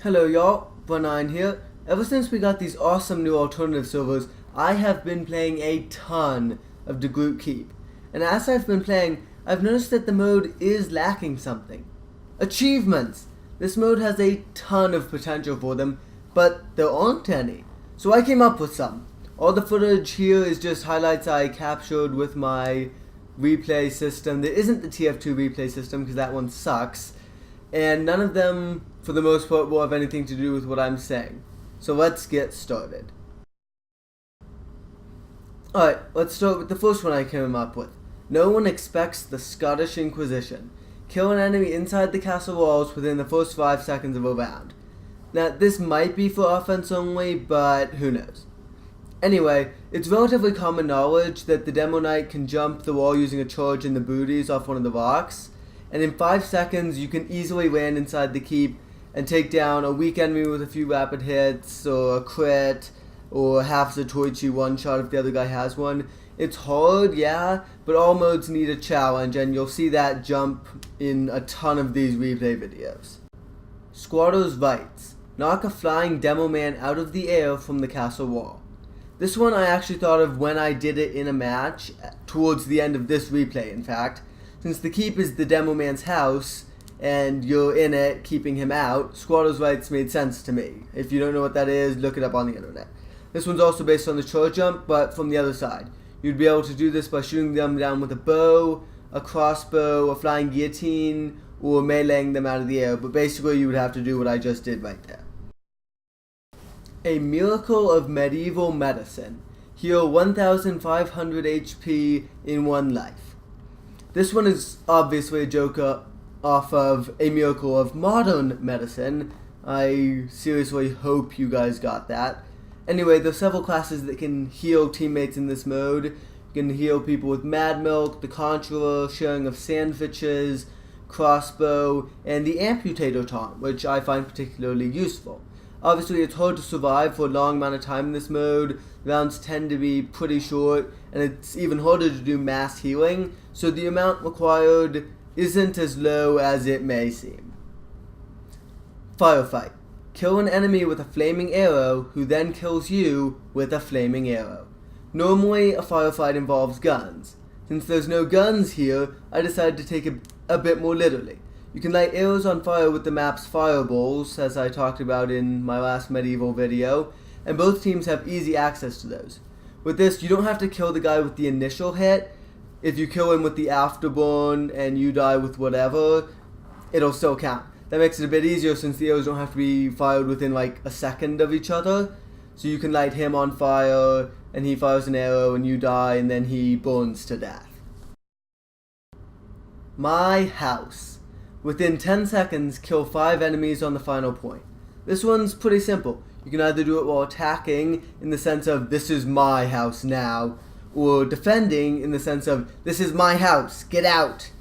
Hello y'all, BreNine here. Ever since we got these awesome new alternative servers, I have been playing a ton of the group keep. And as I've been playing, I've noticed that the mode is lacking something. Achievements! This mode has a ton of potential for them, but there aren't any. So I came up with some. All the footage here is just highlights I captured with my replay system. There isn't the TF2 replay system because that one sucks. And none of them, for the most part, will have anything to do with what I'm saying. So let's get started. Alright, let's start with the first one I came up with. No one expects the Scottish Inquisition. Kill an enemy inside the castle walls within the first 5 seconds of a round. Now, this might be for offense only, but who knows. Anyway, it's relatively common knowledge that the Demo Knight can jump the wall using a charge in the booties off one of the rocks. And in 5 seconds, you can easily land inside the keep and take down a weak enemy with a few rapid hits, or a crit, or half Zatoichi one-shot if the other guy has one. It's hard, yeah, but all modes need a challenge, and you'll see that jump in a ton of these replay videos. Squatter's Rights. Knock a flying demo man out of the air from the castle wall. This one I actually thought of when I did it in a match, towards the end of this replay in fact. Since the keep is the demo man's house, and you're in it keeping him out, Squatter's Rights made sense to me. If you don't know what that is, look it up on the internet. This one's also based on the charge jump, but from the other side. You'd be able to do this by shooting them down with a bow, a crossbow, a flying guillotine, or meleeing them out of the air, but basically you would have to do what I just did right there. A Miracle of Medieval Medicine. Heal 1500 HP in one life. This one is obviously a joke off of A Miracle of Modern Medicine. I seriously hope you guys got that. Anyway, there's several classes that can heal teammates in this mode. You can heal people with Mad Milk, the Conjurer, sharing of sandwiches, crossbow, and the Amputator taunt, which I find particularly useful. Obviously, it's hard to survive for a long amount of time in this mode. Rounds tend to be pretty short, and it's even harder to do mass healing, so the amount required isn't as low as it may seem. Firefight. Kill an enemy with a flaming arrow, who then kills you with a flaming arrow. Normally, a firefight involves guns. Since there's no guns here, I decided to take it a bit more literally. You can light arrows on fire with the map's fireballs, as I talked about in my last medieval video, and both teams have easy access to those. With this, you don't have to kill the guy with the initial hit. If you kill him with the afterburn and you die with whatever, it'll still count. That makes it a bit easier since the arrows don't have to be fired within like a second of each other. So you can light him on fire, and he fires an arrow, and you die, and then he burns to death. My House. Within 10 seconds, kill 5 enemies on the final point. This one's pretty simple. You can either do it while attacking, in the sense of, this is my house now, or defending, in the sense of, this is my house, get out!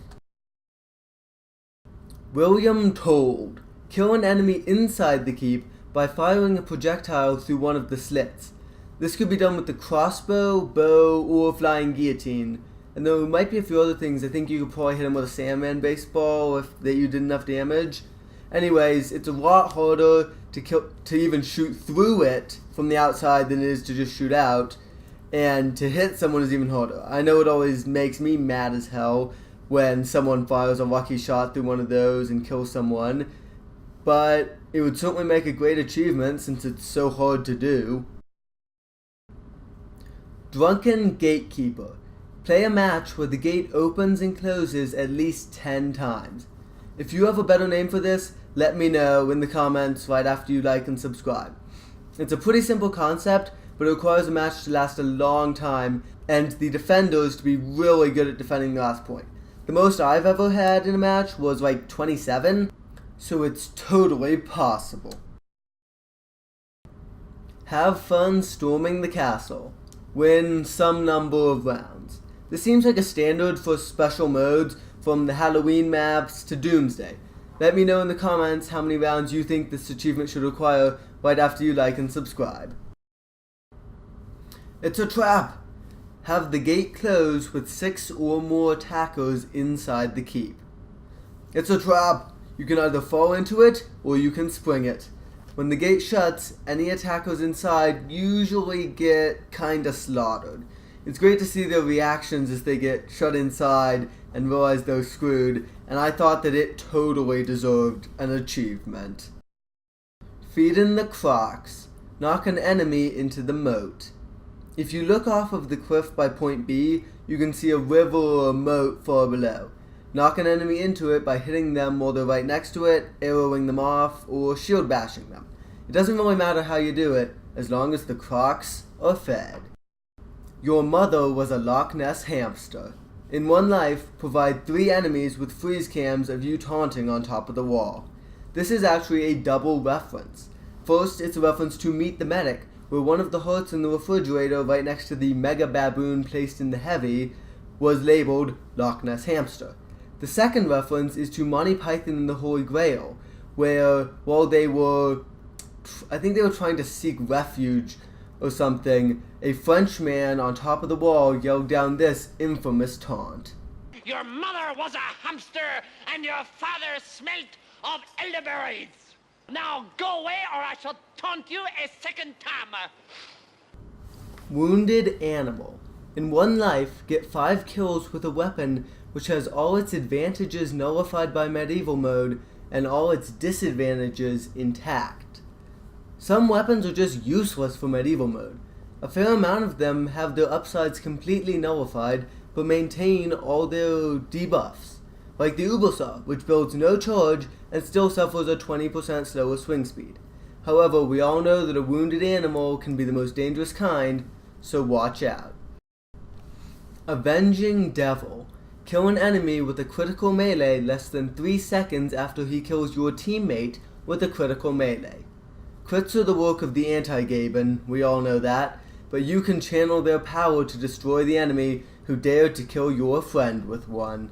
William Told. Kill an enemy inside the keep by firing a projectile through one of the slits. This could be done with the crossbow, bow, or flying guillotine. And there might be a few other things. I think you could probably hit him with a Sandman baseball if you did enough damage. Anyways, it's a lot harder to even shoot through it from the outside than it is to just shoot out. And to hit someone is even harder. I know it always makes me mad as hell when someone fires a lucky shot through one of those and kills someone. But it would certainly make a great achievement since it's so hard to do. Drunken Gatekeeper. Play a match where the gate opens and closes at least 10 times. If you have a better name for this, let me know in the comments right after you like and subscribe. It's a pretty simple concept, but it requires a match to last a long time, and the defenders to be really good at defending the last point. The most I've ever had in a match was like 27, so it's totally possible. Have fun storming the castle. Win some number of rounds. This seems like a standard for special modes, from the Halloween maps to Doomsday. Let me know in the comments how many rounds you think this achievement should require right after you like and subscribe. It's a trap! Have the gate close with 6 or more attackers inside the keep. It's a trap! You can either fall into it, or you can spring it. When the gate shuts, any attackers inside usually get kinda slaughtered. It's great to see their reactions as they get shut inside and realize they're screwed, and I thought that it totally deserved an achievement. Feedin the Clock. Knock an enemy into the moat. If you look off of the cliff by point B, you can see a river or a moat far below. Knock an enemy into it by hitting them while they're right next to it, arrowing them off, or shield bashing them. It doesn't really matter how you do it, as long as the clocks are fed. Your mother was a Loch Ness hamster. In one life, provide 3 enemies with freeze cams of you taunting on top of the wall. This is actually a double reference. First, it's a reference to Meet the Medic, where one of the hearts in the refrigerator right next to the mega baboon placed in the heavy was labeled Loch Ness hamster. The second reference is to Monty Python and the Holy Grail, where while they were trying to seek refuge or something, a French man on top of the wall yelled down this infamous taunt. Your mother was a hamster and your father smelt of elderberries. Now go away or I shall taunt you a second time. Wounded animal. In one life, get 5 kills with a weapon which has all its advantages nullified by medieval mode and all its disadvantages intact. Some weapons are just useless for medieval mode. A fair amount of them have their upsides completely nullified but maintain all their debuffs, like the Ubersaw, which builds no charge and still suffers a 20% slower swing speed. However, we all know that a wounded animal can be the most dangerous kind, so watch out. Avenging Devil. Kill an enemy with a critical melee less than 3 seconds after he kills your teammate with a critical melee. Crits are the work of the anti-Gaben, we all know that, but you can channel their power to destroy the enemy who dared to kill your friend with one.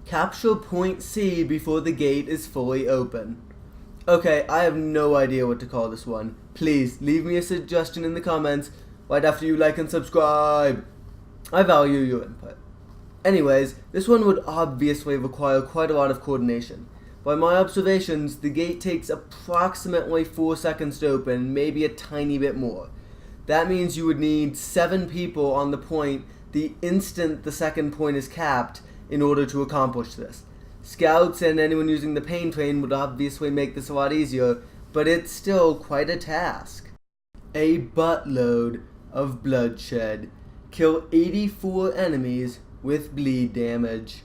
Capture point C before the gate is fully open. Okay, I have no idea what to call this one. Please, leave me a suggestion in the comments right after you like and subscribe. I value your input. Anyways, this one would obviously require quite a lot of coordination. By my observations, the gate takes approximately 4 seconds to open, maybe a tiny bit more. That means you would need 7 people on the point the instant the second point is capped in order to accomplish this. Scouts and anyone using the pain train would obviously make this a lot easier, but it's still quite a task. A buttload of bloodshed. Kill 84 enemies with bleed damage.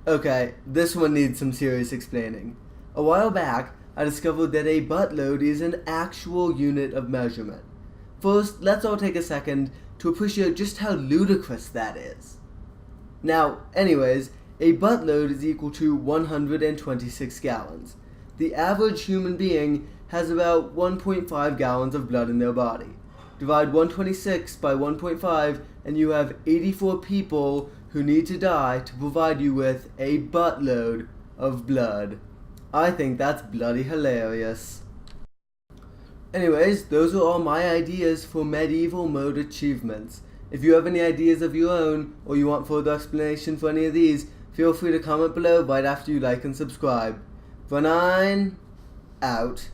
Okay, this one needs some serious explaining. A while back, I discovered that a buttload is an actual unit of measurement. First, let's all take a second to appreciate just how ludicrous that is. Now, anyways, a buttload is equal to 126 gallons. The average human being has about 1.5 gallons of blood in their body. Divide 126 by 1.5 and you have 84 people who need to die to provide you with a buttload of blood. I think that's bloody hilarious. Anyways, those are all my ideas for medieval mode achievements. If you have any ideas of your own, or you want further explanation for any of these, feel free to comment below right after you like and subscribe. BreNine, out.